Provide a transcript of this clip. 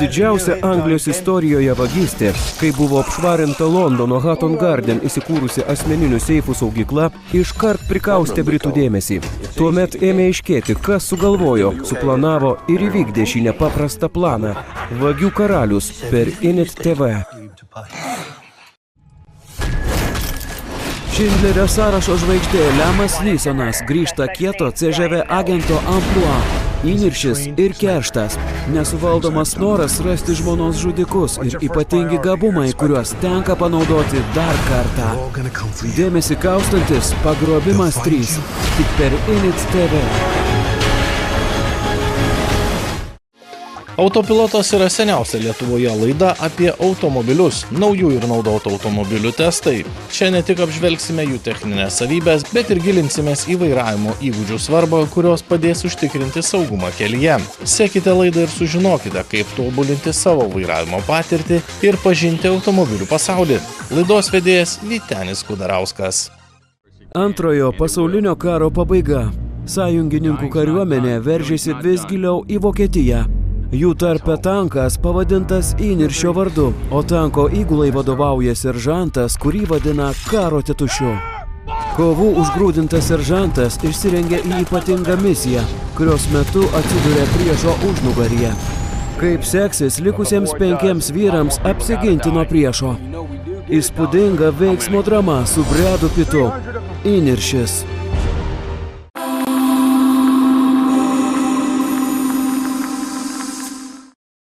Didžiausia Anglijos istorijoje vagystė, kai buvo apšvarinta Londono Hatton Garden įsikūrusi asmeninių seifų saugykla, iškart prikaustė Britų dėmesį. Tuomet ėmė aiškėti, kas sugalvojo, suplanavo ir įvykdė šį nepaprastą planą. Vagių karalius per Init TV. Šindlerio sąrašo žvaigždė Liamas Neesonas grįžta kieto CŽV agento amplua. Įniršis ir kerštas, nesuvaldomas noras rasti žmonos žudikus ir ypatingi gabumai, kuriuos tenka panaudoti dar kartą. Dėmesį kaustantis Pagrobimas 3, tik per Init TV. Autopilotas yra seniausia Lietuvoje laida apie automobilius, naujų ir naudotų automobilių testai. Čia ne tik apžvelgsime jų techninės savybės, bet ir gilinsimės į vairavimo įgūdžių svarbą, kurios padės užtikrinti saugumą kelyje. Sekite laidą ir sužinokite, kaip tobulinti savo vairavimo patirtį ir pažinti automobilių pasaulį. Laidos vedėjas Vytenis Kudarauskas. Antrojo pasaulinio karo pabaiga. Sąjungininkų kariuomenė veržėsi vis giliau į Vokietiją. Jų tarpe tankas pavadintas Įniršio vardu, o tanko įgulai vadovauja seržantas, kurį vadina karo tėtušiu. Kovų užgrūdintas seržantas išsirengė į ypatingą misiją, kurios metu atsiduria priešo užnugaryje. Kaip seksis likusiems 5 vyrams apsiginti nuo priešo. Įspūdinga veiksmo drama su Bradu Pittu. Įniršis.